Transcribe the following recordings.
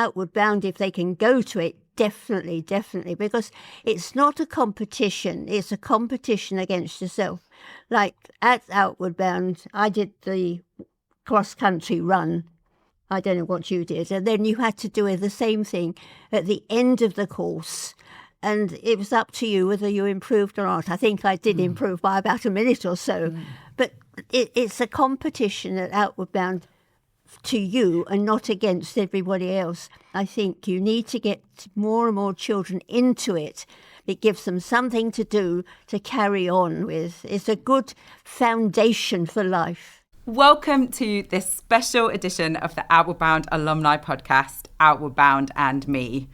Outward Bound, if they can go to it, definitely, because it's not a competition. It's a competition against yourself. Like at Outward Bound, I did the cross-country run. I don't know what you did. And then you had to do the same thing at the end of the course. And it was up to you whether you improved or not. I think I did improve by about a minute or so. But it's a competition at Outward Bound to you and not against everybody else. I think you need to get more and more children into it. It gives them something to do to carry on with. It's a good foundation for life. Welcome to this special edition of the Outward Bound alumni podcast, Outward Bound and Me.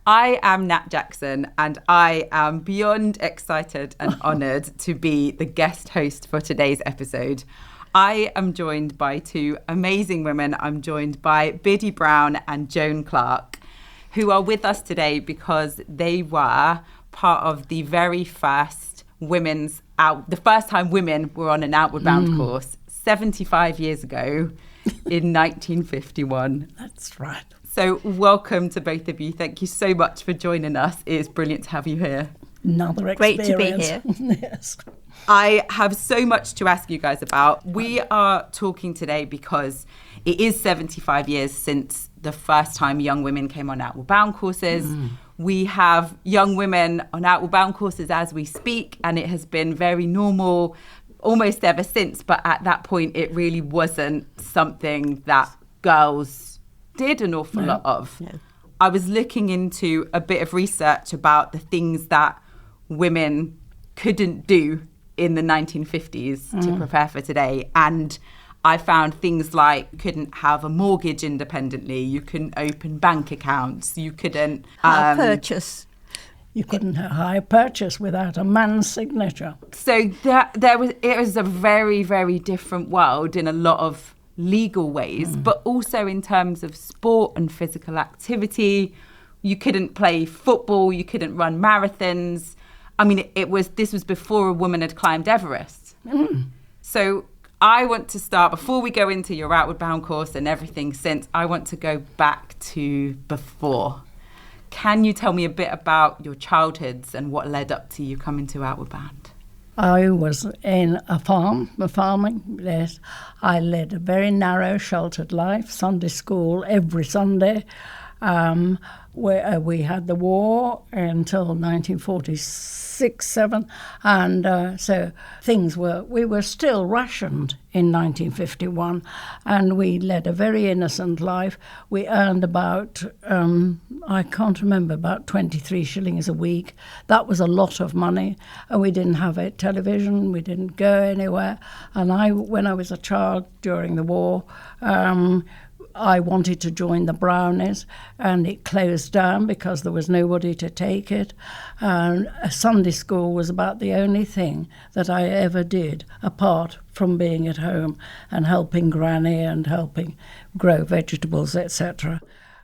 I am Nat Jackson and I am beyond excited and honoured to be the guest host for today's episode. I am joined by two amazing women. I'm joined by Biddy Brown and Joan Clark, who are with us today because they were part of the very first the first time women were on an Outward Bound course 75 years ago in 1951. That's right. So welcome to both of you. Thank you so much for joining us. It is brilliant to have you here. Another experience. Great to be here. Yes. I have so much to ask you guys about. We are talking today because it is 75 years since the first time young women came on Outward Bound courses. We have young women on Outward Bound courses as we speak, and it has been very normal almost ever since. But at that point, it really wasn't something that girls did an awful lot of. No. I was looking into a bit of research about the things that women couldn't do in the 1950s to prepare for today, and I found things like couldn't have a mortgage independently, you couldn't open bank accounts, you couldn't Purchase. You couldn't hire a purchase without a man's signature. So it was a very, very different world in a lot of legal ways, but also in terms of sport and physical activity. You couldn't play football, you couldn't run marathons. I mean, this was before a woman had climbed Everest. So I want to start, before we go into your Outward Bound course and everything since, I want to go back to before. Can you tell me a bit about your childhoods and what led up to you coming to Outward Bound? I was in farming. Yes. I led a very narrow, sheltered life, Sunday school every Sunday. Where we had the war until 1946-7, and so we were still rationed in 1951, and we led a very innocent life. We earned about, I can't remember, about 23 shillings a week. That was a lot of money, and we didn't have a television, we didn't go anywhere. And when I was a child during the war, I wanted to join the Brownies, and it closed down because there was nobody to take it. Sunday school was about the only thing that I ever did, apart from being at home and helping Granny and helping grow vegetables, etc.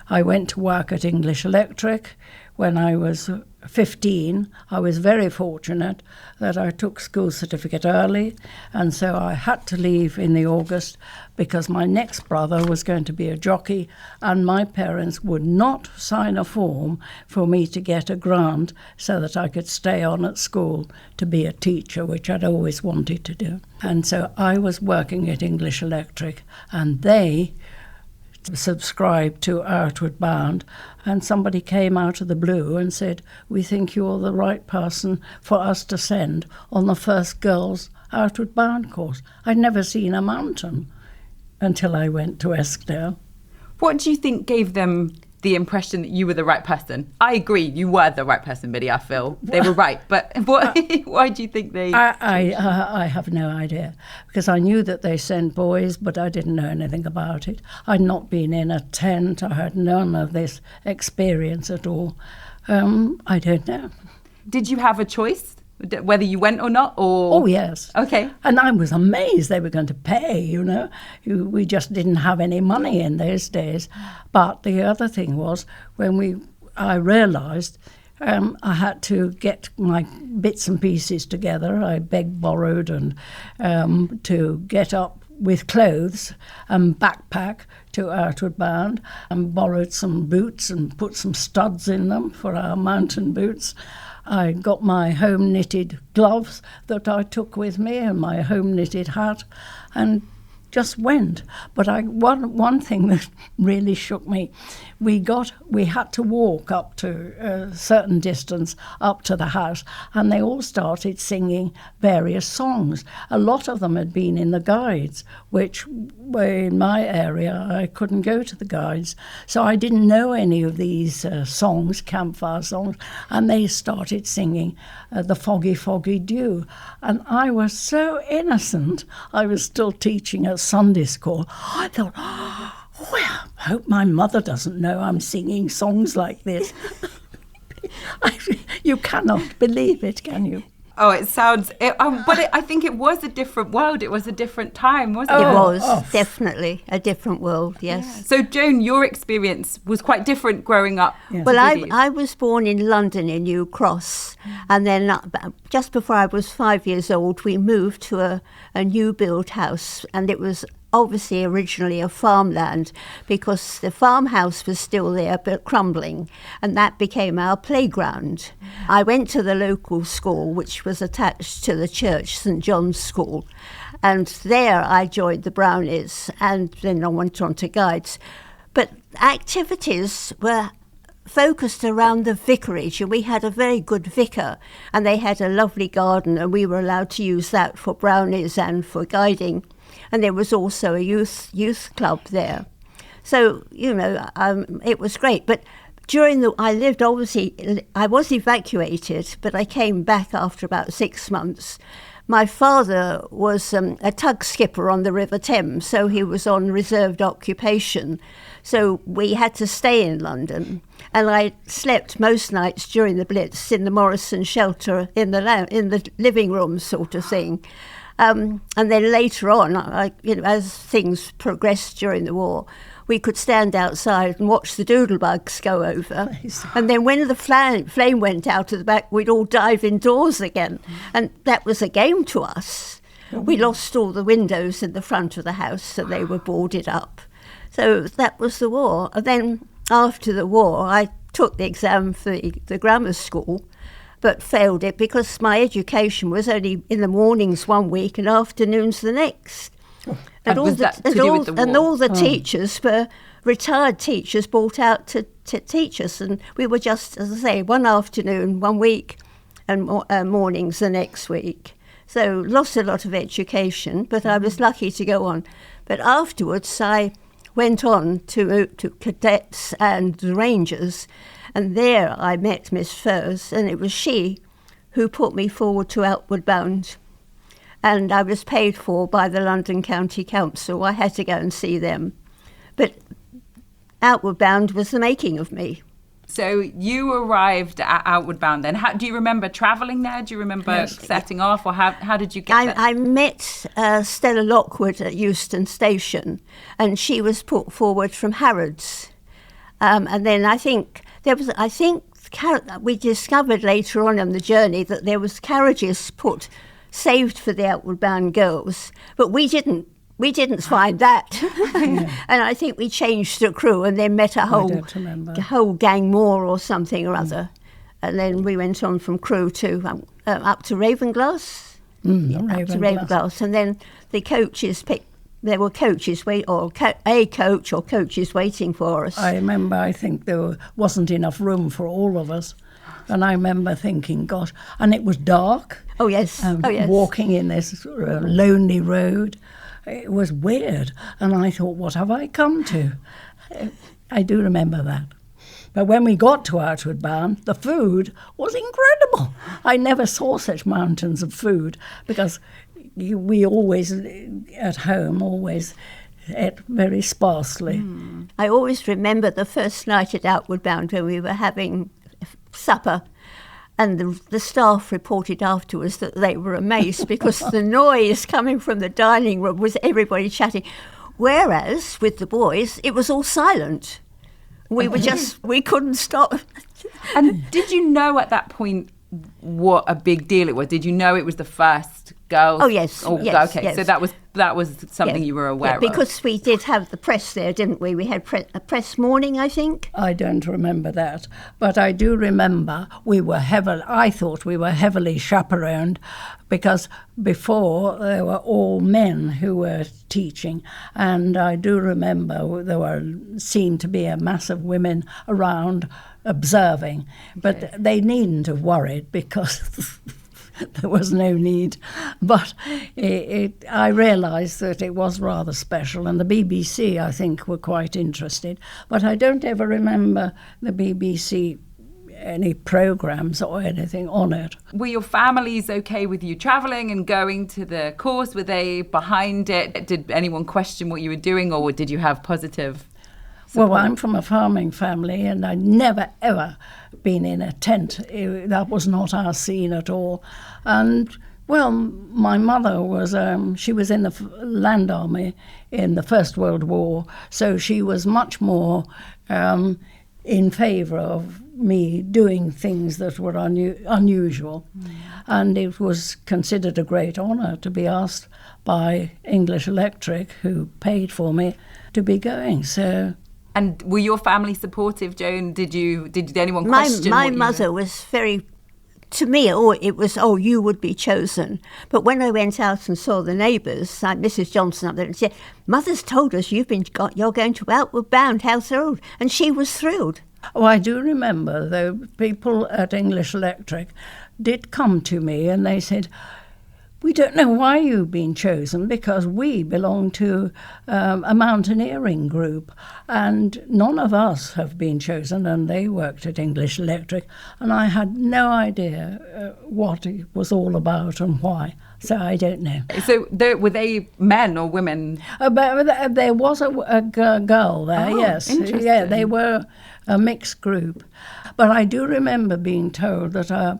I went to work at English Electric. When I was 15, I was very fortunate that I took school certificate early, and so I had to leave in the August because my next brother was going to be a jockey, and my parents would not sign a form for me to get a grant so that I could stay on at school to be a teacher, which I'd always wanted to do. And so I was working at English Electric, and they subscribed to Outward Bound, and somebody came out of the blue and said, "We think you're the right person for us to send on the first girls' Outward Bound course." I'd never seen a mountain until I went to Eskdale. What do you think gave them the impression that you were the right person? I agree, you were the right person, Biddy, I feel. They were right, but why do you think they... I have no idea, because I knew that they sent boys, but I didn't know anything about it. I'd not been in a tent, I had none of this experience at all. I don't know. Did you have a choice, whether you went or not? Or... Oh, yes. Okay. And I was amazed they were going to pay, you know. We just didn't have any money in those days. But the other thing was, I realised I had to get my bits and pieces together. I begged, borrowed, and to get up with clothes and backpack to Outward Bound and borrowed some boots and put some studs in them for our mountain boots. I got my home knitted gloves that I took with me and my home knitted hat and just went. But one thing that really shook me, we had to walk up to a certain distance up to the house, and they all started singing various songs. A lot of them had been in the guides, which were in my area. I couldn't go to the guides, so I didn't know any of these songs, campfire songs, and they started singing the Foggy, Foggy Dew. And I was so innocent. I was still teaching at Sunday school. I thought, well, I hope my mother doesn't know I'm singing songs like this. You cannot believe it, can you? Oh, it sounds... I think it was a different world. It was a different time, wasn't it? It was definitely a different world, yes. Yeah. So, Joan, your experience was quite different growing up. Yes. Well, I was born in London in New Cross, and then just before I was 5 years old, we moved to a new build house, and it was obviously originally a farmland because the farmhouse was still there but crumbling, and that became our playground. I went to the local school, which was attached to the church, St John's School, and there I joined the Brownies, and then I went on to guides. But activities were focused around the vicarage, and we had a very good vicar, and they had a lovely garden, and we were allowed to use that for Brownies and for guiding. And there was also a youth club there. So, it was great. But I was evacuated, but I came back after about 6 months. My father was a tug skipper on the River Thames, so he was on reserved occupation. So we had to stay in London. And I slept most nights during the Blitz in the Morrison shelter in the living room sort of thing. And then later on, as things progressed during the war, we could stand outside and watch the doodlebugs go over. Nice. And then when the flame went out of the back, we'd all dive indoors again. And that was a game to us. We lost all the windows in the front of the house, so they were boarded up. So that was the war. And then after the war, I took the exam for the grammar school, but failed it because my education was only in the mornings one week and afternoons the next. And all the teachers were retired teachers brought out to teach us, and we were just, as I say, one afternoon one week and mornings the next week. So lost a lot of education, but I was lucky to go on. But afterwards I went on to cadets and the Rangers, and there I met Miss Furs, and it was she who put me forward to Outward Bound. And I was paid for by the London County Council. I had to go and see them. But Outward Bound was the making of me. So you arrived at Outward Bound then. Do you remember travelling there? Do you remember setting off? Or how did you get there? I met Stella Lockwood at Euston Station, and she was put forward from Harrods. And then I think we discovered later on in the journey that there was carriages saved for the Outward Bound girls, but we didn't find that. And I think we changed the crew and then met a whole gang more or something or other. And then we went on from crew to up to Ravenglass. Ravenglass. And then the coaches there were coaches coaches waiting for us. I remember, I think there wasn't enough room for all of us. And I remember thinking, gosh, and it was dark. Oh, yes. Walking in this lonely road. It was weird. And I thought, what have I come to? I do remember that. But when we got to Outward Bound, the food was incredible. I never saw such mountains of food because we always, at home, ate very sparsely. I always remember the first night at Outward Bound when we were having supper, and the staff reported afterwards that they were amazed because the noise coming from the dining room was everybody chatting, whereas with the boys it was all silent. We couldn't stop. And did you know at that point what a big deal it was? Did you know it was the first girls? Oh, yes. Okay, yes. so that was that was something you were aware of. Because we did have the press there, didn't we? We had a press morning, I think. I don't remember that, but I do remember I thought we were heavily chaperoned, because before there were all men who were teaching, and I do remember there seemed to be a mass of women around observing, but they needn't have worried because there was no need. But I realised that it was rather special, and the BBC, I think, were quite interested. But I don't ever remember the BBC any programmes or anything on it. Were your families okay with you travelling and going to the course? Were they behind it? Did anyone question what you were doing, or did you have positive support? Well, I'm from a farming family, and I'd never, ever been in a tent. That was not our scene at all. And, well, my mother was, she was in the Land Army in the First World War, so she was much more in favour of me doing things that were unusual. And it was considered a great honour to be asked by English Electric, who paid for me, to be going. So. And were your family supportive, Joan? Did anyone question my mother was very, to me, it was, you would be chosen. But when I went out and saw the neighbours, like Mrs. Johnson up there, and said, Mother's told us you're going to Outward Bound House Road, and she was thrilled. Oh, I do remember, though, people at English Electric did come to me and they said, we don't know why you've been chosen, because we belong to a mountaineering group and none of us have been chosen, and they worked at English Electric, and I had no idea what it was all about and why. So I don't know. So were they men or women? But there was a girl there, yes. Interesting. Yeah, they were a mixed group. But I do remember being told that,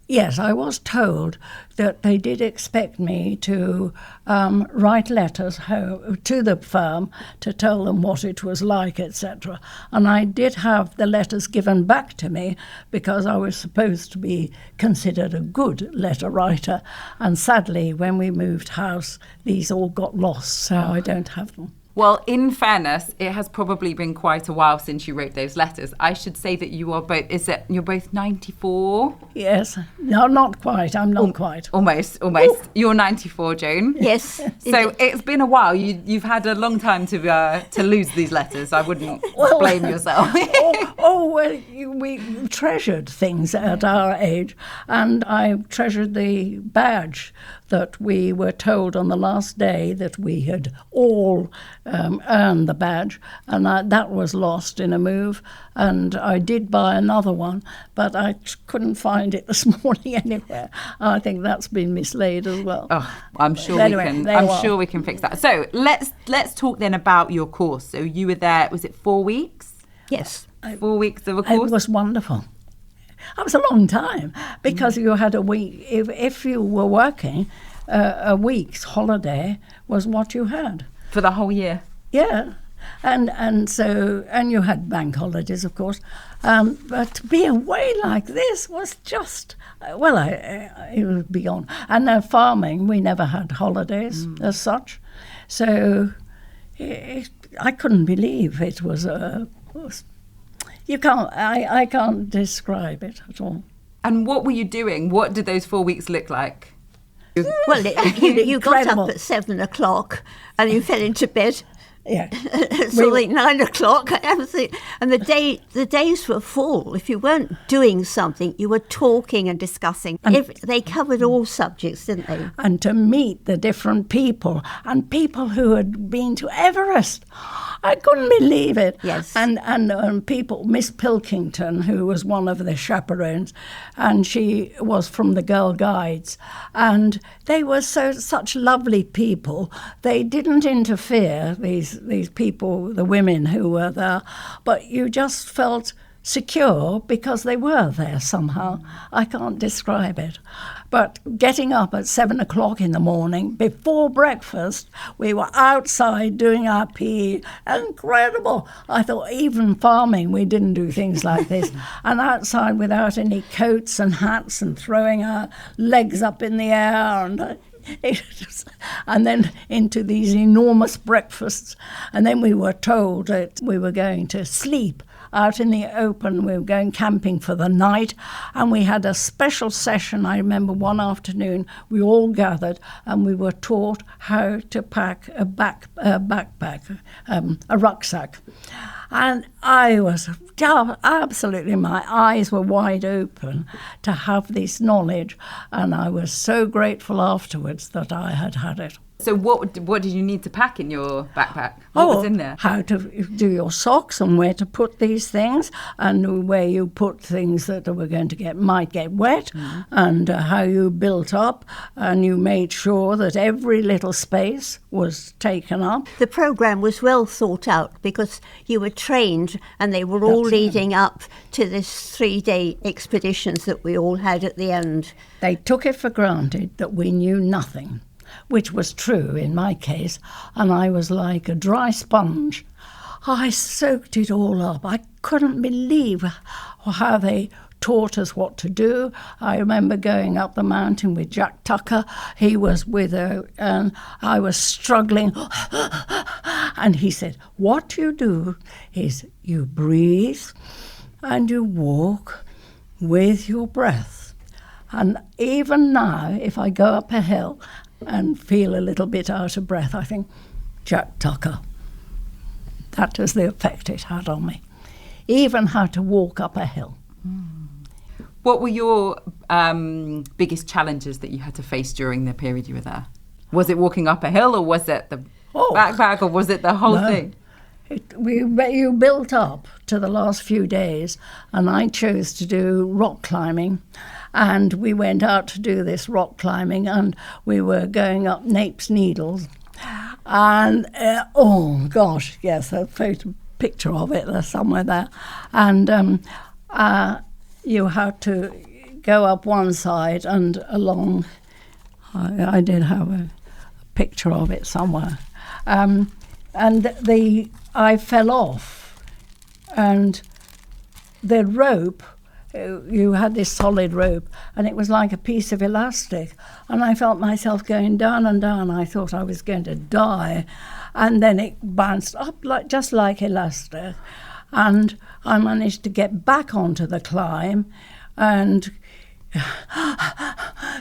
yes, I was told that they did expect me to write letters to the firm to tell them what it was like, etc. And I did have the letters given back to me because I was supposed to be considered a good letter writer. And sadly, when we moved house, these all got lost, so I don't have them. Well, in fairness, it has probably been quite a while since you wrote those letters. I should say that you are both, you're both 94? Yes. No, not quite. I'm not quite. Almost. Ooh. You're 94, Joan. Yes. So it's been a while. You've had a long time to lose these letters. I wouldn't blame yourself. We treasured things at our age, and I treasured the badge that we were told on the last day that we had all earned the badge, and that was lost in a move, and I did buy another one, but I couldn't find it this morning anywhere. I think that's been mislaid as well. Oh, I'm sure we can fix that. So let's talk then about your course. So you were there, was it 4 weeks? Yes. 4 weeks of a course? It was wonderful. It was a long time because you had a week. If you were working, a week's holiday was what you had for the whole year. Yeah, and you had bank holidays, of course. But to be away like this was just it was beyond. And farming, we never had holidays as such, so I couldn't believe it was. You can't. I can't describe it at all. And what were you doing? What did those 4 weeks look like? Well, you got up at 7 o'clock and you fell into bed. Yeah. So like 9 o'clock, and the days were full. If you weren't doing something, you were talking and discussing. They covered all subjects, didn't they? And to meet the different people, and people who had been to Everest. I couldn't believe it. Yes. And people, Miss Pilkington, who was one of the chaperones, and she was from the Girl Guides, and they were such lovely people. They didn't interfere, these people, the women who were there, but you just felt secure because they were there somehow. I can't describe it. But getting up at 7 o'clock in the morning before breakfast, we were outside doing our PE. Incredible. I thought even farming, we didn't do things like this. And outside without any coats and hats and throwing our legs up in the air. And And then into these enormous breakfasts. And then we were told that we were going to sleep out in the open. We were going camping for the night, and we had a special session. I remember one afternoon we all gathered and we were taught how to pack a backpack, a rucksack. And I was absolutely, my eyes were wide open to have this knowledge, and I was so grateful afterwards that I had had it. So what did you need to pack in your backpack? What was in there? How to do your socks and where to put these things, and where you put things that were going to might get wet, and how you built up, and you made sure that every little space was taken up. The programme was well thought out because you were trained, and they were all leading up to this 3-day expeditions that we all had at the end. They took it for granted that we knew nothing, which was true in my case, and I was like a dry sponge. I soaked it all up. I couldn't believe how they taught us what to do. I remember going up the mountain with Jack Tucker. He was with her, and I was struggling. And he said, what you do is you breathe and you walk with your breath. And even now, if I go up a hill and feel a little bit out of breath, I think, Jack Tucker. That was the effect it had on me. Even how to walk up a hill. What were your biggest challenges that you had to face during the period you were there? Was it walking up a hill, or was it the backpack, or was it the whole thing? You built up to the last few days, and I chose to do rock climbing. And we went out to do this rock climbing, and we were going up Nape's Needles. And, oh gosh, yes, a picture of it, there's somewhere there. And you had to go up one side and along. I did have a picture of it somewhere. And I fell off, and the rope, you had this solid rope, and it was like a piece of elastic, and I felt myself going down and down. I thought I was going to die, and then it bounced up just like elastic, and I managed to get back onto the climb, and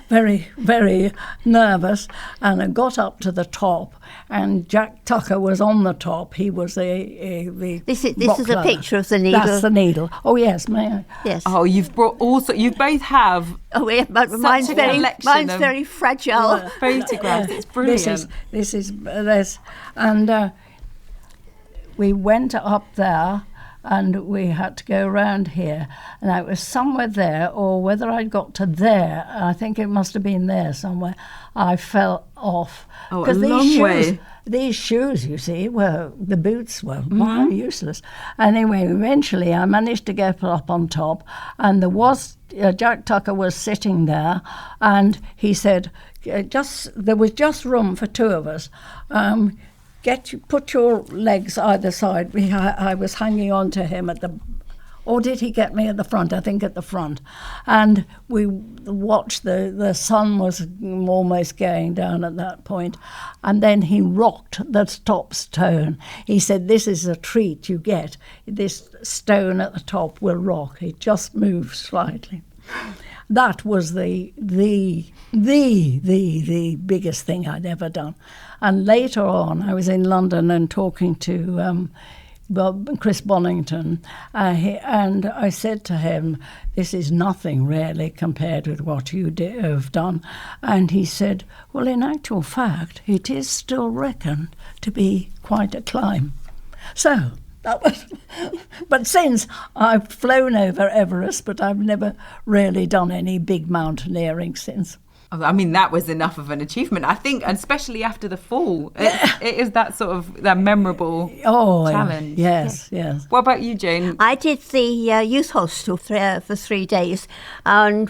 very, very nervous, and I got up to the top, and Jack Tucker was on the top. He was the This is climber. a picture of the needle. That's the needle. Oh yes, may I? Yes. Oh, you've brought also. You both have. Oh, yeah, but mine's a very collection of very fragile. photographs. It's brilliant. This is, and we went up there. And we had to go around here. And it was somewhere there, or whether I'd got to there, I think it must have been there somewhere, I fell off. Oh, a long way. These shoes, you see, the boots were useless. Anyway, eventually I managed to get up on top, and there was, Jack Tucker was sitting there, and he said, there was just room for two of us. Put your legs either side. I was hanging on to him or did he get me at the front? I think at the front. And we watched, the sun was almost going down at that point. And then he rocked the top stone. He said, this is a treat you get. This stone at the top will rock. It just moves slightly. That was the biggest thing I'd ever done. And later on, I was in London and talking to Chris Bonington, and I said to him, this is nothing really compared with what you have done. And he said, well, in actual fact, it is still reckoned to be quite a climb. So that was, but since I've flown over Everest, but I've never really done any big mountaineering since. I mean, that was enough of an achievement, I think, and especially after the fall. It is that sort of that memorable challenge. Yes. What about you, Joan? I did the youth hostel for 3 days, and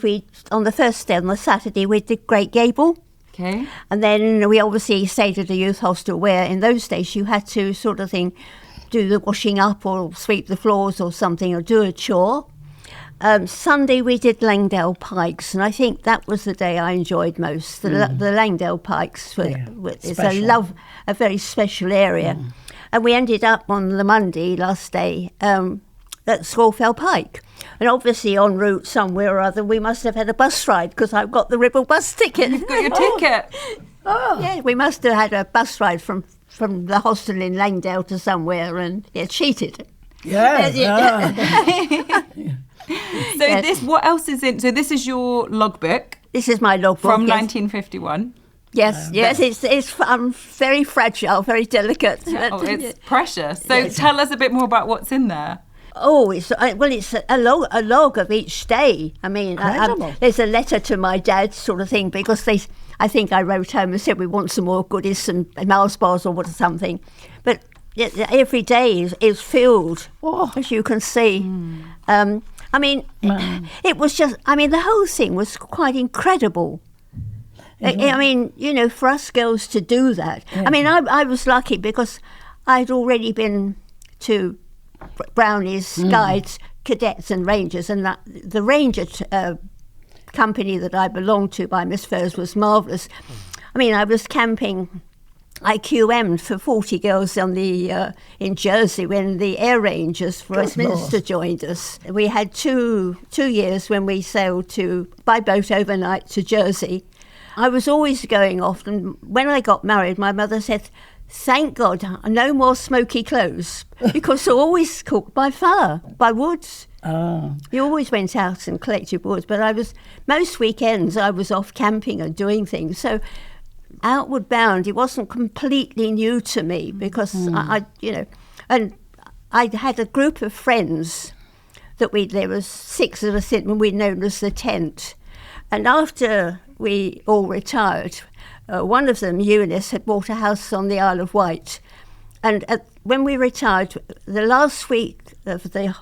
on the first day, on the Saturday, we did Great Gable. Okay. And then we obviously stayed at a youth hostel where in those days you had to sort of do the washing up or sweep the floors or something, or do a chore. Sunday we did Langdale Pikes, and I think that was the day I enjoyed most. The Langdale Pikes is a very special area. And we ended up on the Monday, last day, at Scawfell Pike. And obviously en route somewhere or other, we must have had a bus ride, because I've got the Ribble bus ticket. You've got your ticket? Oh. Yeah, we must have had a bus ride from the hostel in Langdale to somewhere, and cheated. Yeah. So this, what else is in? So this is your logbook. This is my logbook from 1951. Yes, it's very fragile, very delicate. Oh, it's precious. So tell us a bit more about what's in there. Oh, it's a log of each day. I mean, there's a letter to my dad, sort of thing, because I think I wrote home and said we want some more goodies, some Mars bars or something. But every day is filled, as you can see. I mean, it was just, the whole thing was quite incredible. I mean, for us girls to do that. Yeah. I mean, I was lucky because I'd already been to Brownies, Guides, Cadets and Rangers, and the Ranger company that I belonged to by Miss Furs was marvellous. I mean, I was camping IQM for 40 girls on in Jersey when the Air Rangers from Westminster joined us. We had two years when we sailed by boat overnight to Jersey. I was always going off, and when I got married, my mother said, "Thank God, no more smoky clothes," because I always cooked by fire, by woods. You always went out and collected wood, but most weekends I was off camping and doing things. So Outward Bound, it wasn't completely new to me, because and I had a group of friends there was 6 of us in, and we'd known as the Tent. And after we all retired, one of them, Eunice, had bought a house on the Isle of Wight. And when we retired, the last week of the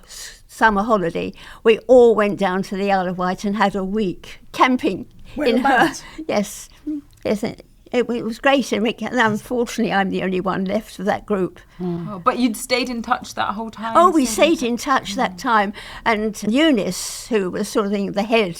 summer holiday, we all went down to the Isle of Wight and had a week camping in her. Yes. It was great, and unfortunately I'm the only one left of that group. Oh, but you'd stayed in touch that whole time? Oh, we stayed in touch that time. And Eunice, who was sort of the head,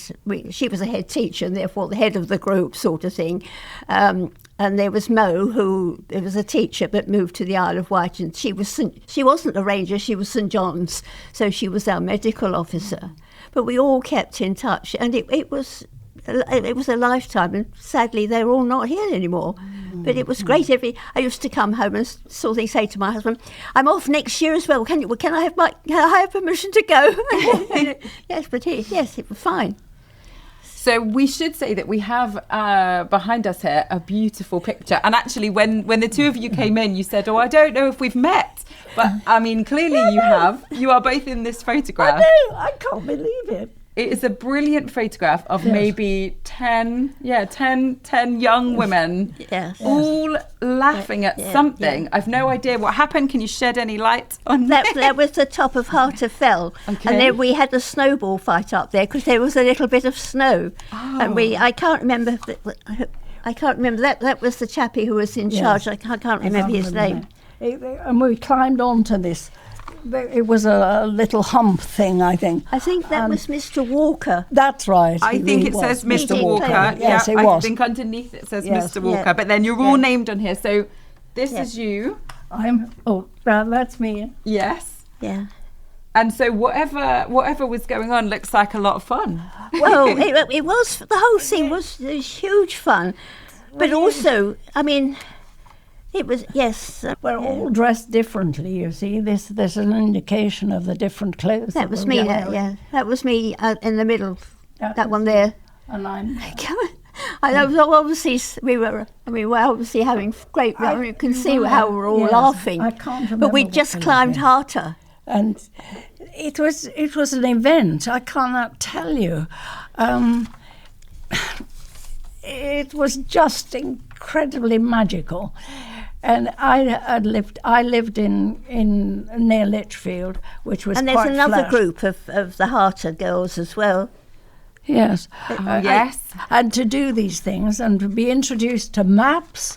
she was a head teacher and therefore the head of the group sort of thing. And there was Mo, who was a teacher but moved to the Isle of Wight, and she wasn't a ranger, she was St John's, so she was our medical officer. But we all kept in touch, and it was a lifetime, and sadly they're all not here anymore. But it was great. I used to come home and sort of say to my husband, "I'm off next year as well. Can I have permission to go?" Yes, but it was fine. So we should say that we have behind us here a beautiful picture. And actually, when the two of you came in, you said, "Oh, I don't know if we've met." But I mean, clearly you have. You are both in this photograph. I know. I can't believe it. It is a brilliant photograph of maybe 10 young women, all laughing at something. Yeah. I've no idea what happened. Can you shed any light on that? That was the top of Harter Fell. Okay. And then we had a snowball fight up there because there was a little bit of snow. Oh. And I can't remember. That was the chappie who was in charge. I can't remember his name. And we climbed onto this. It was a little hump thing, I think. I think that was Mr. Walker. That's right. I think it says Mr. Walker. Yes, it was. I think underneath it says Mr. Walker. But then you're all named on here. So this is you. That's me. Yes. Yeah. And so whatever was going on looks like a lot of fun. Well, it was. The whole thing was huge fun. But also, I mean, it was, yes. We're all dressed differently, you see. There's an indication of the different clothes. That was me, That was me in the middle, that one there. And I'm... I was obviously, we were obviously having great, you can see how we're all laughing. I can't remember. But we just climbed Harter. And it was an event, I cannot tell you. It was just incredibly magical. And I lived in near Lichfield, which was quite flat. And there's another group of the Harter girls as well. Yes. Yes. And to do these things and to be introduced to maps,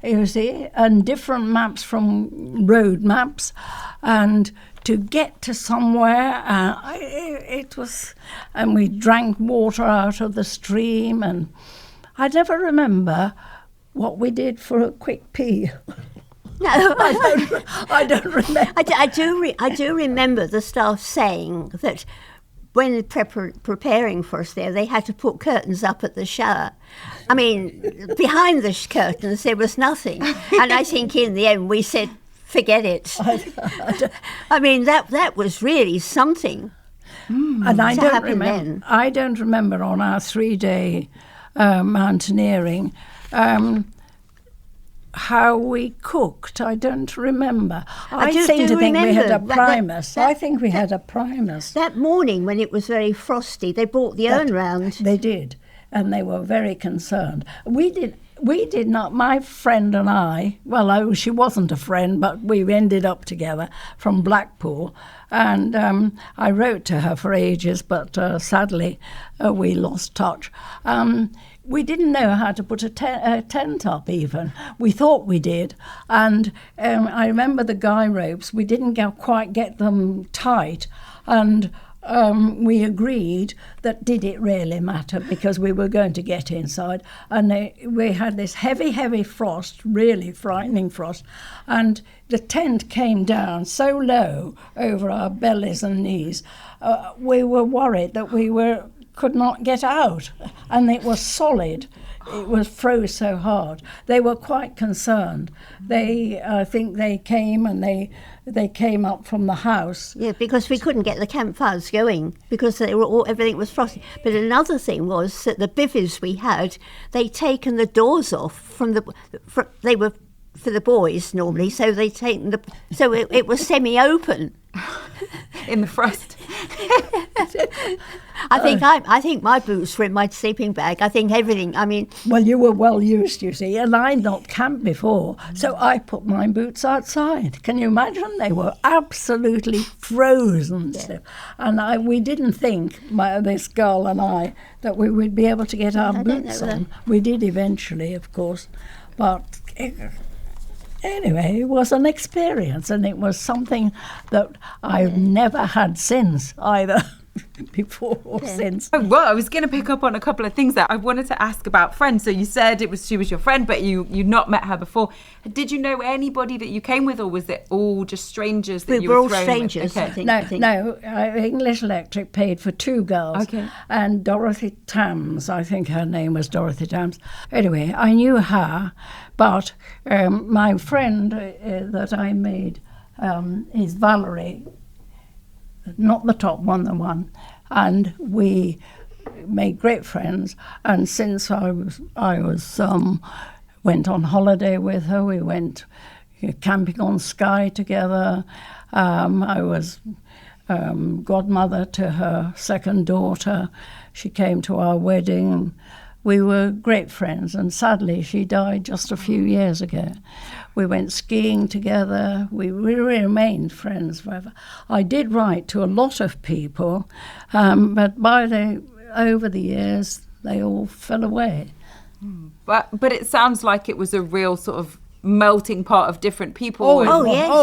you see, and different maps from road maps, and to get to somewhere. It was, and we drank water out of the stream, and I never remember what we did for a quick pee. No, I don't remember. I do remember the staff saying that when preparing for us there, they had to put curtains up at the shower. I mean, behind the curtains there was nothing, and I think in the end we said, forget it. I mean, that was really something. And I don't remember on our 3-day mountaineering how we cooked. I don't remember. I seem to think we had a primus. I think we had a primus. That morning when it was very frosty, they brought the urn round. They did, and they were very concerned. We did not, my friend and I, well, she wasn't a friend, but we ended up together from Blackpool, and I wrote to her for ages, but sadly we lost touch. We didn't know how to put a tent up even. We thought we did. And I remember the guy ropes, we didn't quite get them tight. And we agreed that did it really matter, because we were going to get inside. And we had this heavy, heavy frost, really frightening frost. And the tent came down so low over our bellies and knees. We were worried that we could not get out, and it was solid. It was froze so hard. They were quite concerned. I think they came and they came up from the house. Yeah, because we couldn't get the campfires going because everything was frosty. But another thing was that the bivvies we had, they'd taken the doors off they were for the boys normally, so they'd taken so it was semi-open. In the frost. I think my boots were in my sleeping bag. I think everything. I mean, well, you were well used, you see, and I'd not camped before, so I put my boots outside. Can you imagine? They were absolutely frozen stiff, and we didn't think, this girl and I, that we would be able to get our boots on. We did eventually, of course, but. Anyway, it was an experience, and it was something that I've never had since, either before or since. Oh, well, I was going to pick up on a couple of things that I wanted to ask about friends. So you said she was your friend, but you'd not met her before. Did you know anybody that you came with, or was it all just strangers that you were all strangers, with? okay. I think. No, English Electric paid for 2 girls. Okay. And Dorothy Tams, I think her name was Dorothy Tams. Anyway, I knew her, but my friend that I made is Valerie, not the top one, the one. And we made great friends. And since I was went on holiday with her, we went camping on Skye together. I was godmother to her second daughter. She came to our wedding. We were great friends, and sadly she died just a few years ago. We went skiing together. We remained friends forever. I did write to a lot of people, but over the years they all fell away. But it sounds like it was a real sort of melting pot of different people yes.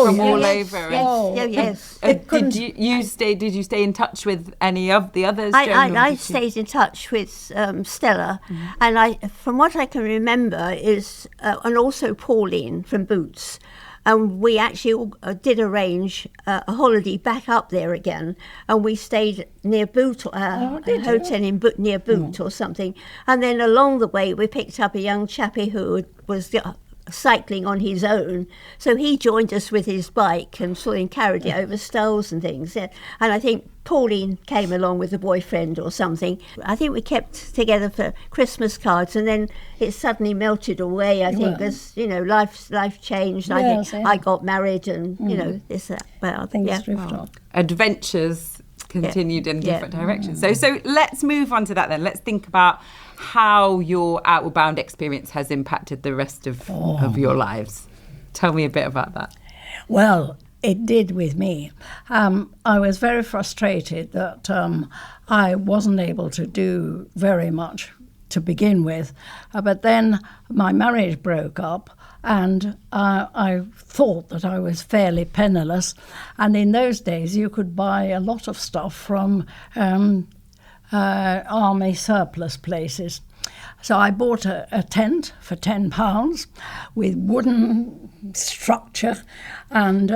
from all yes, over. Yes. Did you stay in touch with any of the others? Joan, I stayed in touch with Stella, and from what I can remember is, and also Pauline from Boots, and we actually did arrange a holiday back up there again, and we stayed near Boot, a hotel near Boot or something, and then along the way we picked up a young chappie who was cycling on his own, so he joined us with his bike and sort of carried it over stones and things. Yeah. And I think Pauline came along with a boyfriend or something. I think we kept together for Christmas cards, and then it suddenly melted away. I think as life changed. Yes, I got married, and this that. Well, Things drift off. Adventures continued in different directions. So let's move on to that then. Let's think about how your Outward Bound experience has impacted the rest of your lives. Tell me a bit about that. Well, it did with me. I was very frustrated that I wasn't able to do very much to begin with. But then my marriage broke up, and I thought that I was fairly penniless. And in those days, you could buy a lot of stuff from army surplus places. So I bought a tent for £10 with wooden structure, and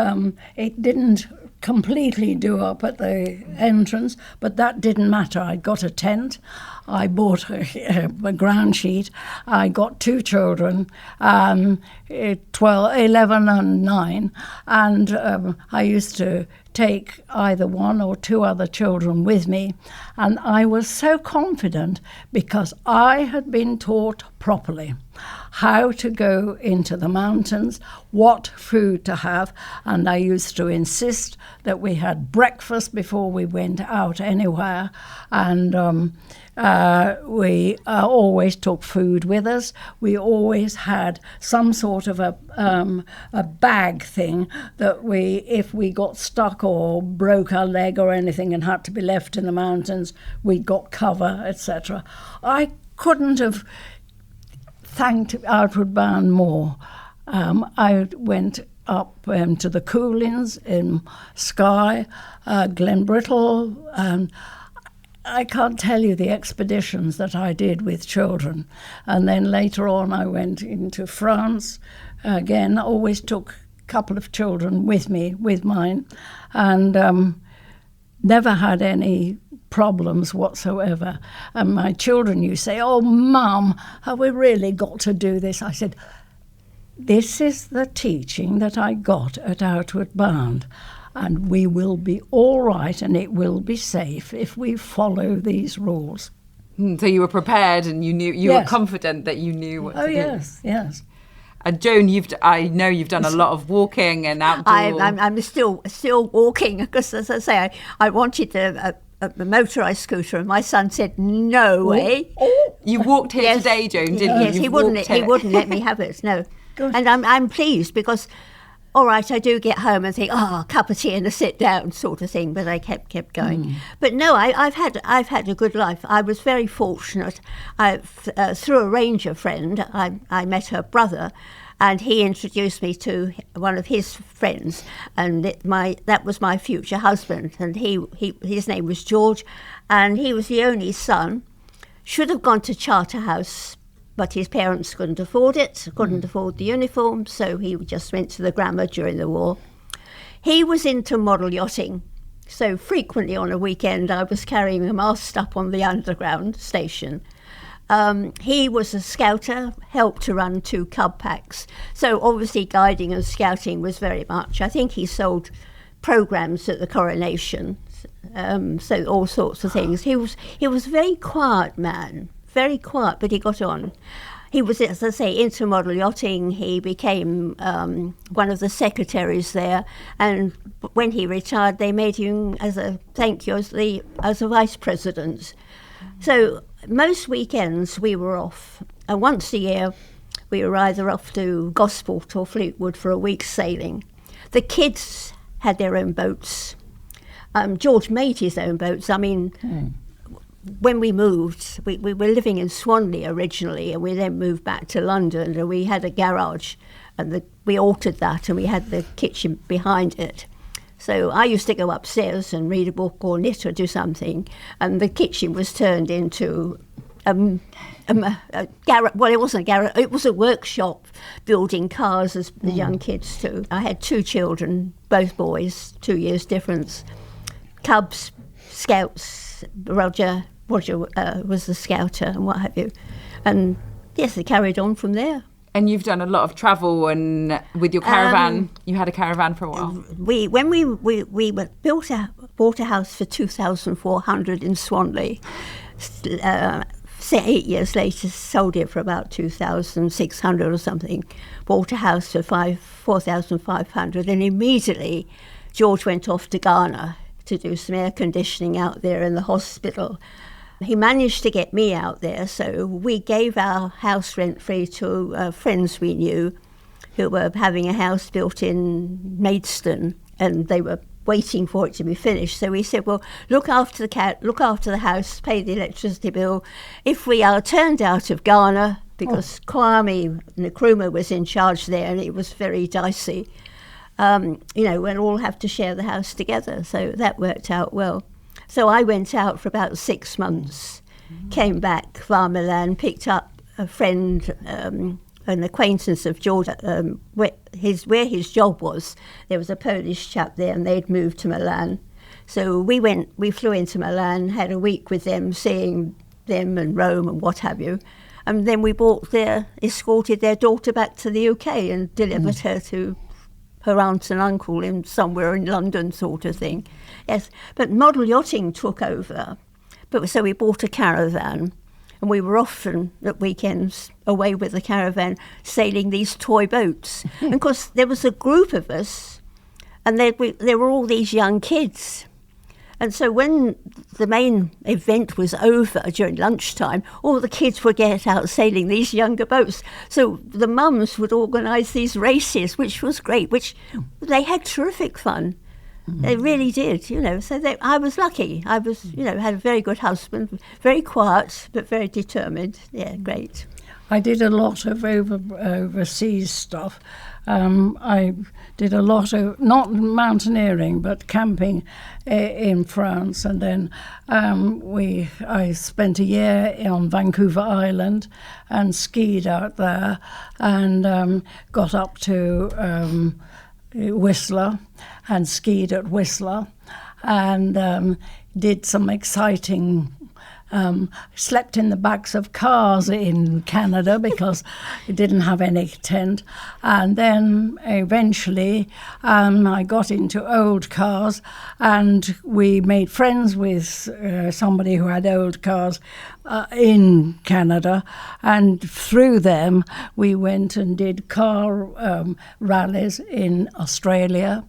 it didn't completely do up at the entrance, but that didn't matter. I got a tent, I bought a ground sheet, I got 2 children, 11 and 9, and I used to take either 1 or 2 other children with me, and I was so confident because I had been taught properly how to go into the mountains, what food to have, and I used to insist that we had breakfast before we went out anywhere, and we always took food with us. We always had some sort of a bag thing that if we got stuck or broke our leg or anything and had to be left in the mountains, we got cover, etc. I couldn't have thanked Outward Bound more. I went up to the Coolins in Skye, Glenbrittle, and I can't tell you the expeditions that I did with children. And then later on I went into France. Again, I always took a couple of children with me, with mine, and never had any problems whatsoever. And my children used to say, "Oh, Mum, have we really got to do this?" I said, "This is the teaching that I got at Outward Bound, and we will be all right and it will be safe if we follow these rules." So you were prepared and you knew, you Yes. were confident that you knew what to do. Yes. And Joan, I know you've done a lot of walking and outdoor. I'm still walking because, as I say, I wanted a motorised scooter, and my son said, "No way." You walked here Yes. today, Joan, didn't you? Yes, You've he wouldn't. walked He here. wouldn't let me have it. No, Good. and I'm pleased because, all right, I do get home and think, a cup of tea and a sit down sort of thing, but I kept going. But no, I've had a good life. I was very fortunate. Through a ranger friend, I met her brother, and he introduced me to one of his friends, and that was my future husband. And his name was George, and he was the only son. Should have gone to Charterhouse, but his parents couldn't afford it, couldn't afford the uniform, so he just went to the grammar during the war. He was into model yachting, so frequently on a weekend I was carrying a mast up on the underground station. He was a scouter, helped to run 2 cub packs, so obviously guiding and scouting was very much. I think he sold programmes at the coronation, so all sorts of things. He was a very quiet man. Very quiet, but he got on. He was, as I say, into model yachting. He became one of the secretaries there, and when he retired, they made him, as a thank you, as a vice president. So most weekends we were off, and once a year we were either off to Gosport or Fleetwood for a week's sailing. The kids had their own boats. George made his own boats. I mean, when we moved, we were living in Swanley originally, and we then moved back to London, and we had a garage, and we altered that, and we had the kitchen behind it. So I used to go upstairs and read a book or knit or do something, and the kitchen was turned into a garage. Well, it wasn't a garage, it was a workshop building cars as the young kids too. I had 2 children, both boys, 2 years difference. Cubs, Scouts, Roger was the scouter and what have you. And yes, it carried on from there. And you've done a lot of travel, and with your caravan, you had a caravan for a while. When we bought a house for 2,400 in Swanley. 8 years later, sold it for about 2,600 or something. Bought a house for 4,500, and immediately George went off to Ghana to do some air conditioning out there in the hospital. He managed to get me out there, so we gave our house rent-free to friends we knew who were having a house built in Maidstone, and they were waiting for it to be finished. So we said, well, look after the cat, look after the house, pay the electricity bill. If we are turned out of Ghana, because Kwame Nkrumah was in charge there and it was very dicey, we'll all have to share the house together. So that worked out well. So I went out for about 6 months, came back via Milan, picked up a friend, an acquaintance of George, where his job was. There was a Polish chap there and they'd moved to Milan. So we flew into Milan, had a week with them, seeing them and Rome and what have you. And then we escorted their daughter back to the UK and delivered her to her aunt and uncle in somewhere in London, sort of thing. Yes, but model yachting took over. So we bought a caravan, and we were often at weekends away with the caravan sailing these toy boats. And of course, there was a group of us, and there were all these young kids. And so when the main event was over during lunchtime, all the kids would get out sailing these younger boats. So the mums would organise these races, which was great, which they had terrific fun. They really did, So I was lucky. I was, had a very good husband, very quiet, but very determined. Yeah, great. I did a lot of overseas stuff. I did a lot of, not mountaineering, but camping in France. And then I spent a year on Vancouver Island and skied out there and got up to Whistler and skied at Whistler and did some exciting slept in the backs of cars in Canada because it didn't have any tent. And then eventually I got into old cars and we made friends with somebody who had old cars in Canada, and through them we went and did car rallies in Australia.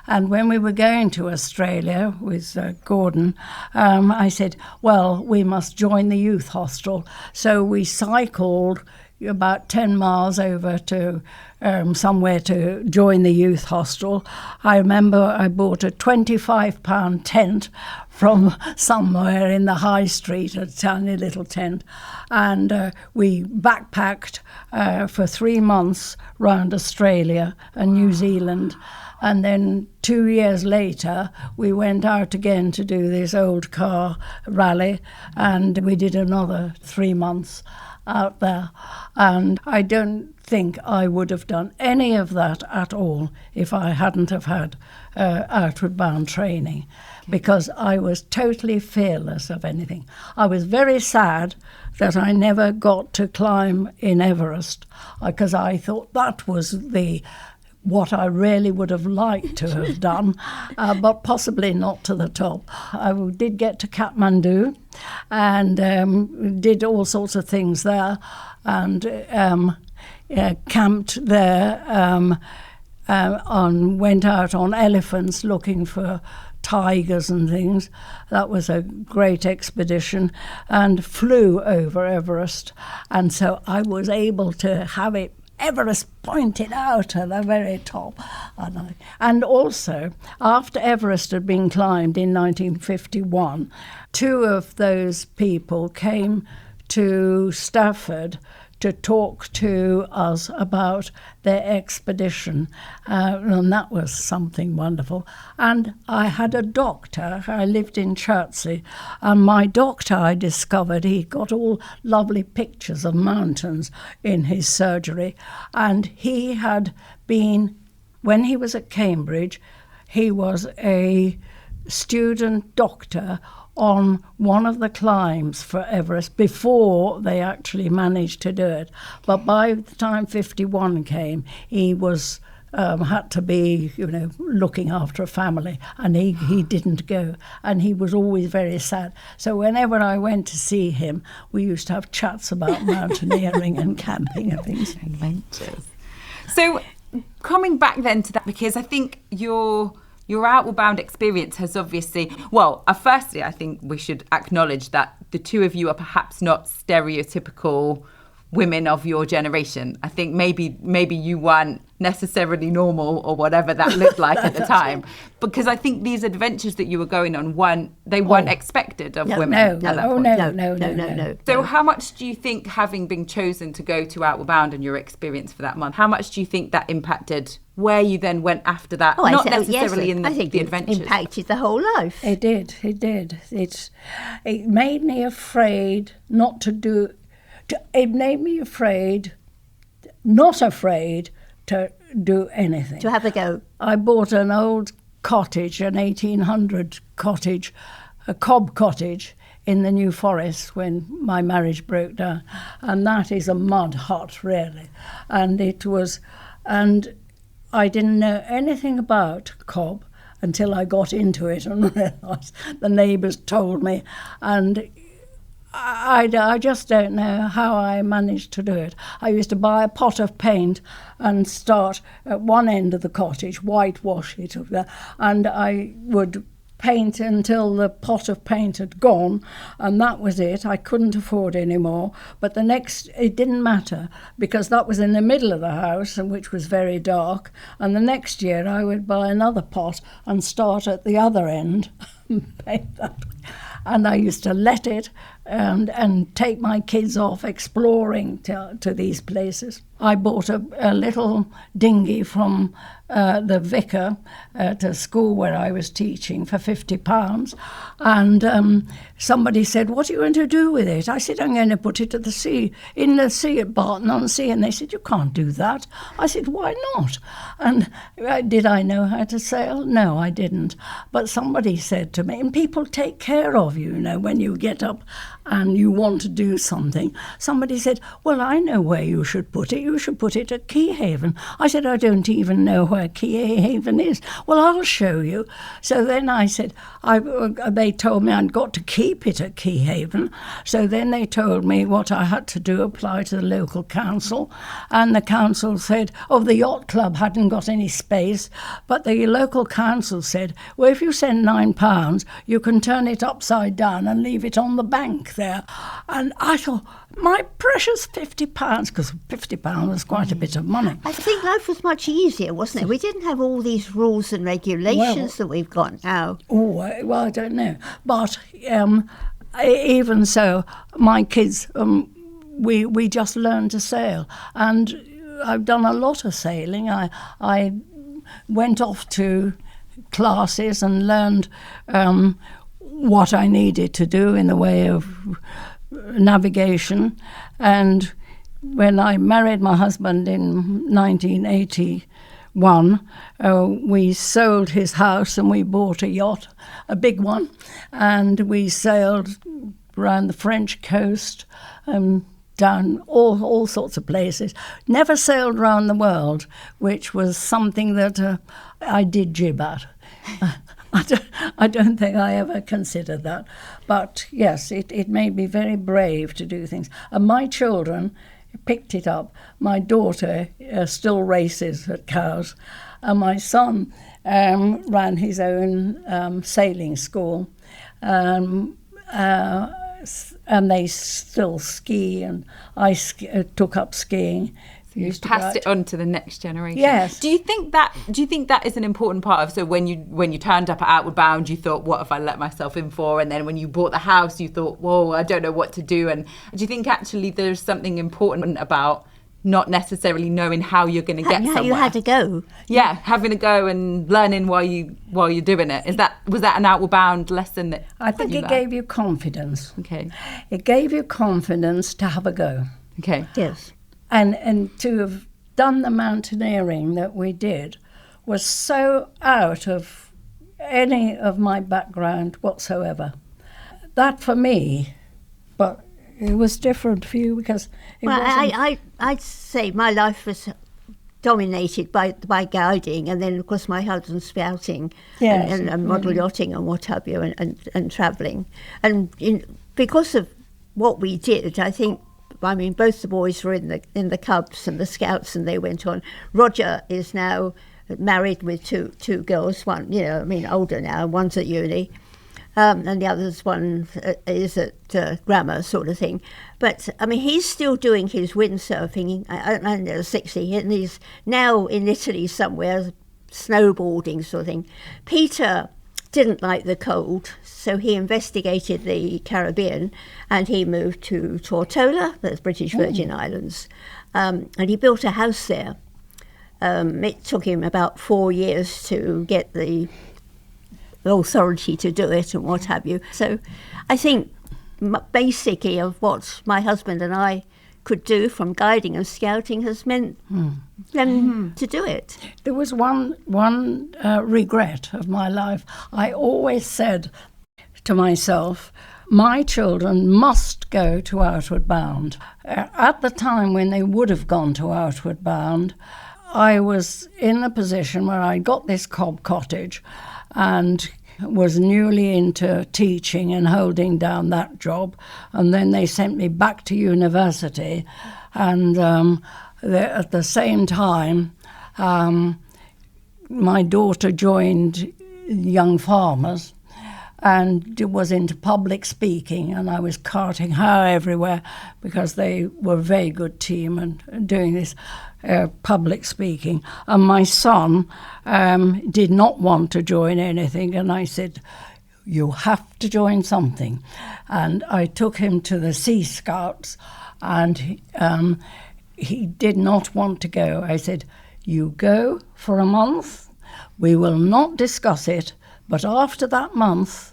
And when we were going to Australia with Gordon, I said, well, we must join the youth hostel. So we cycled about 10 miles over to somewhere to join the youth hostel. I remember I bought a £25 tent from somewhere in the high street, a tiny little tent, and we backpacked for 3 months round Australia and New Zealand. And then 2 years later, we went out again to do this old car rally, and we did another 3 months out there. And I don't think I would have done any of that at all if I hadn't have had outward bound training, because I was totally fearless of anything. I was very sad that I never got to climb in Everest, because I thought that was what I really would have liked to have done, but possibly not to the top. I did get to Kathmandu and did all sorts of things there, and camped there, went out on elephants looking for tigers and things. That was a great expedition, and flew over Everest, and so I was able to have it Everest pointed out at the very top. And also, after Everest had been climbed in 1951, 2 of those people came to Stafford to talk to us about their expedition, and that was something wonderful. And I had a doctor. I lived in Chertsey, and my doctor, I discovered, he got all lovely pictures of mountains in his surgery, and he had been, when he was at Cambridge, he was a student doctor on one of the climbs for Everest before they actually managed to do it. But by the time 51 came, he was had to be, looking after a family, and he didn't go, and he was always very sad. So whenever I went to see him, we used to have chats about mountaineering and camping and things. Adventures. So coming back then to that, because I think your outward bound experience has obviously, firstly, I think we should acknowledge that the 2 of you are perhaps not stereotypical women of your generation. I think maybe you weren't necessarily normal or whatever that looked like at the time, because I think these adventures that you were going on weren't expected of women at that point. No. So how much do you think, having been chosen to go to Outward Bound and your experience for that month, how much do you think that impacted where you then went after that? Not necessarily in the adventures. It impacted the whole life. It did. It made me afraid not to do. It made me not afraid to do anything. To have a go. I bought an old cottage, an 1800 cottage, a cob cottage in the New Forest when my marriage broke down. And that is a mud hut, really. And I didn't know anything about cob until I got into it and realised the neighbours told me. And I just don't know how I managed to do it. I used to buy a pot of paint and start at one end of the cottage, whitewash it, and I would paint until the pot of paint had gone, and that was it. I couldn't afford any more. But it didn't matter, because that was in the middle of the house, and which was very dark. And the next year I would buy another pot and start at the other end and paint that way. And I used to let it and take my kids off exploring to these places. I bought a little dinghy from the vicar to school where I was teaching for £50. And somebody said, "What are you going to do with it?" I said, "I'm going to put it in the sea at Barton-on-Sea." And they said, "You can't do that." I said, "Why not?" And did I know how to sail? No, I didn't. But somebody said to me, and people take care of you, when you get up and you want to do something. Somebody said, "Well, I know where you should put it. You should put it at Keyhaven." I said, "I don't even know where Keyhaven is." "Well, I'll show you." So then I said, they told me I'd got to keep it at Keyhaven. So then they told me what I had to do, apply to the local council. And the council said, the yacht club hadn't got any space. But the local council said, "Well, if you send £9, you can turn it upside down and leave it on the bank there." And I thought, my precious £50, because £50 was quite a bit of money. I think life was much easier, wasn't it? We didn't have all these rules and regulations that we've got now. Well, I don't know. But even so, my kids, we just learned to sail. And I've done a lot of sailing. I went off to classes and learned what I needed to do in the way of navigation. And when I married my husband in 1981, we sold his house and we bought a yacht, a big one, and we sailed around the French coast, down all sorts of places. Never sailed around the world, which was something that I did jib at. I don't think I ever considered that. But yes, it made me very brave to do things. And my children picked it up. My daughter still races at Cowes. And my son ran his own sailing school. And they still ski, and I took up skiing. You've passed it on to the next generation. Yes. Do you think that is an important part of, so when you turned up at Outward Bound, you thought, what have I let myself in for? And then when you bought the house, you thought, whoa, I don't know what to do. And do you think actually there's something important about not necessarily knowing how you're going to get somewhere? You had to go. Yeah, having a go and learning while you're doing it. Was that an Outward Bound lesson that I think it gave you confidence. Okay. It gave you confidence to have a go. Okay. Yes. And to have done the mountaineering that we did was so out of any of my background whatsoever. That for me, but it was different for you because it wasn't. I'd say my life was dominated by guiding, and then of course my husband's spouting, Yes, and model yachting and what have you, and travelling. And because of what we did, I think, both the boys were in the Cubs and the Scouts, and they went on. Roger is now married with two girls, one, older now, one's at uni. And the other's one is at grammar sort of thing. But, I mean, he's still doing his windsurfing. I don't know, 60, and he's now in Italy somewhere, snowboarding sort of thing. Peter didn't like the cold, so he investigated the Caribbean, and he moved to Tortola, that's British Virgin Islands, and he built a house there. It took him about 4 years to get the authority to do it and what have you. So I think basically of what my husband and I could do from guiding and scouting has meant them to do it. There was one regret of my life. I always said to myself, my children must go to Outward Bound. At the time when they would have gone to Outward Bound, I was in a position where I got this cob cottage and was newly into teaching and holding down that job. And then they sent me back to university. And at the same time, my daughter joined Young Farmers and was into public speaking, and I was carting her everywhere because they were a very good team and doing this public speaking. And my son did not want to join anything, and I said, you have to join something. And I took him to the Sea Scouts, and he did not want to go. I said, you go for a month, we will not discuss it, but after that month,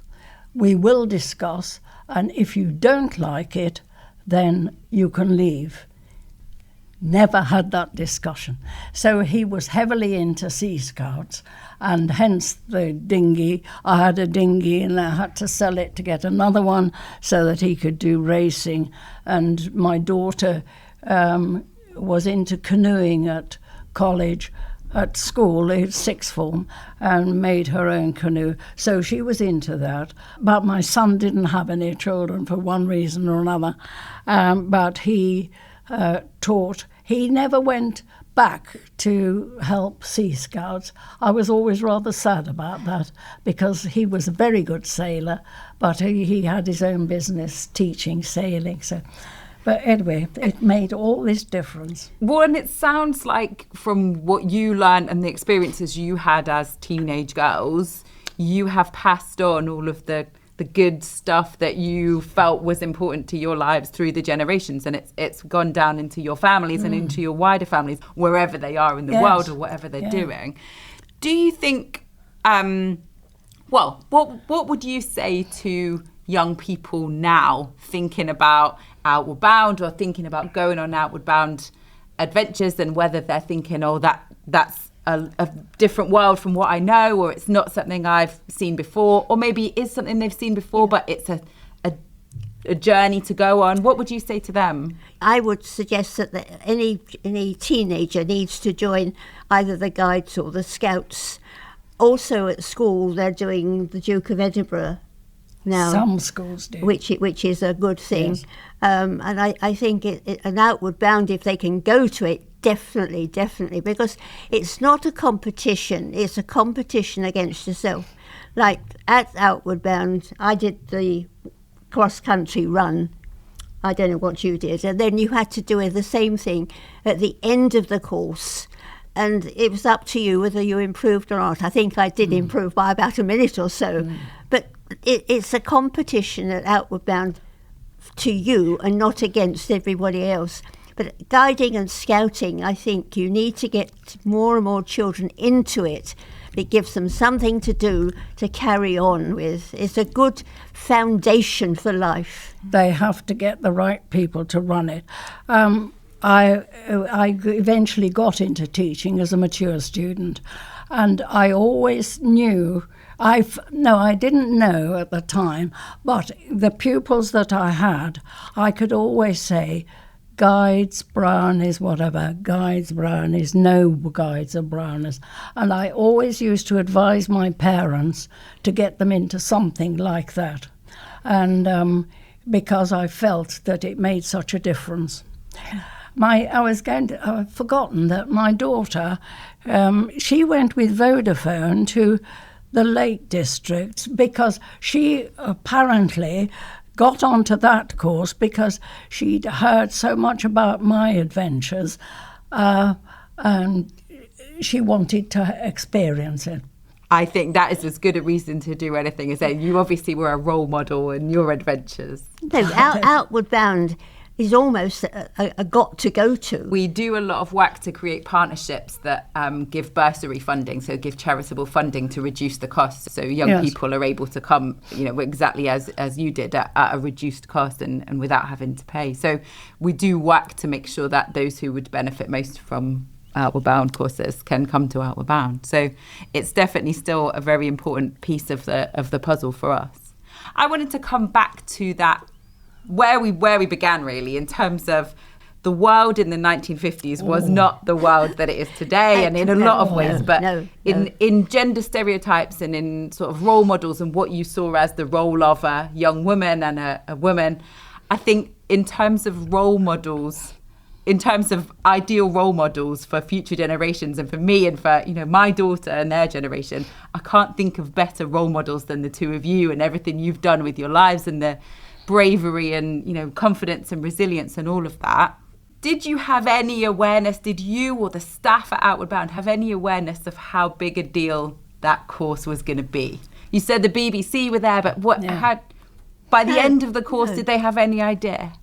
we will discuss, and if you don't like it, then you can leave. Never had that discussion. So he was heavily into Sea Scouts, and hence the dinghy. I had a dinghy and I had to sell it to get another one so that he could do racing. And my daughter was into canoeing at college, at school, sixth form, and made her own canoe. So she was into that. But my son didn't have any children for one reason or another. But he taught. He never went back to help Sea Scouts. I was always rather sad about that because he was a very good sailor, but he had his own business teaching sailing. So. But anyway, it made all this difference. Well, and it sounds like from what you learned and the experiences you had as teenage girls, you have passed on all of the good stuff that you felt was important to your lives through the generations, and it's gone down into your families and into your wider families, wherever they are in the world or whatever they're doing. Do you think, what would you say to young people now thinking about Outward Bound or thinking about going on Outward Bound adventures, and whether they're thinking, that's a different world from what I know, or it's not something I've seen before, or maybe it is something they've seen before, but it's a journey to go on? What would you say to them? I would suggest that any teenager needs to join either the Guides or the Scouts. Also at school, they're doing the Duke of Edinburgh now. Some schools do. Which is a good thing. Yes. And I think an Outward Bound, if they can go to it, definitely, because it's not a competition. It's a competition against yourself. Like at Outward Bound, I did the cross-country run. I don't know what you did. And then you had to do the same thing at the end of the course. And it was up to you whether you improved or not. I think I did improve by about a minute or so. But it's a competition at Outward Bound to you and not against everybody else. But guiding and scouting, I think you need to get more and more children into it. It gives them something to do to carry on with. It's a good foundation for life. They have to get the right people to run it. I eventually got into teaching as a mature student, and I always knew, I didn't know at the time, but the pupils that I had, I could always say, Guides Brown is whatever, Guides Brown is no Guides are Browners. And I always used to advise my parents to get them into something like that. And because I felt that it made such a difference. I've forgotten that my daughter, she went with Vodafone to the Lake District, because she apparently got onto that course because she'd heard so much about my adventures, and she wanted to experience it. I think that is as good a reason to do anything as that. You obviously were a role model in your adventures. No, Outward Bound is almost a got to go to. We do a lot of work to create partnerships that give bursary funding, so give charitable funding to reduce the costs. So young people are able to come, exactly as you did at a reduced cost and without having to pay. So we do work to make sure that those who would benefit most from Outward Bound courses can come to Outward Bound. So it's definitely still a very important piece of the puzzle for us. I wanted to come back to that where we began, really, in terms of the world in the 1950s was not the world that it is today, and in a lot of ways, but in gender stereotypes and in sort of role models and what you saw as the role of a young woman and a woman, I think in terms of role models, in terms of ideal role models for future generations and for me and for my daughter and their generation, I can't think of better role models than the two of you and everything you've done with your lives and the bravery and confidence and resilience and all of that. Did you have any awareness, did you or the staff at Outward Bound have any awareness of how big a deal that course was going to be? You said the BBC were there, but by the end of the course, did they have any idea?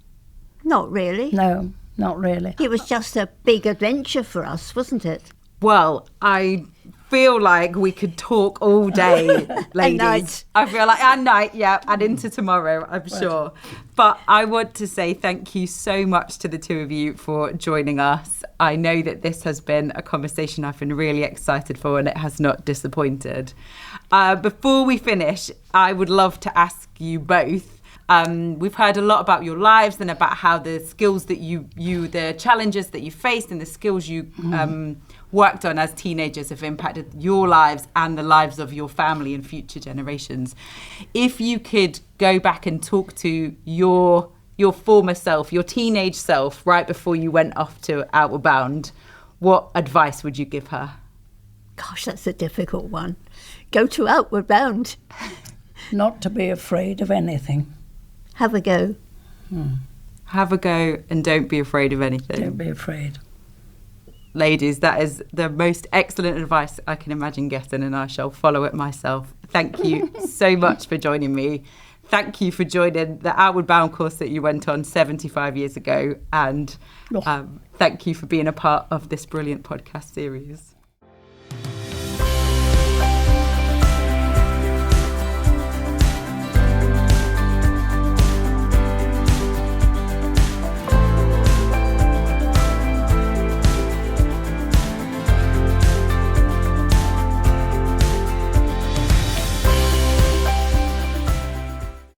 Not really. No, not really. It was just a big adventure for us, wasn't it? Well, I feel like we could talk all day, ladies. Night. I feel like, and night, and into tomorrow, I'm sure. But I want to say thank you so much to the two of you for joining us. I know that this has been a conversation I've been really excited for, and it has not disappointed. Before we finish, I would love to ask you both. We've heard a lot about your lives and about how the skills that the challenges that you faced and the skills you worked on as teenagers have impacted your lives and the lives of your family and future generations. If you could go back and talk to your former self, your teenage self, right before you went off to Outward Bound, what advice would you give her? Gosh, that's a difficult one. Go to Outward Bound. Not to be afraid of anything. Have a go. Have a go and don't be afraid of anything. Don't be afraid. Ladies, that is the most excellent advice I can imagine getting, and I shall follow it myself. Thank you so much for joining me. Thank you for joining the Outward Bound course that you went on 75 years ago. And thank you for being a part of this brilliant podcast series.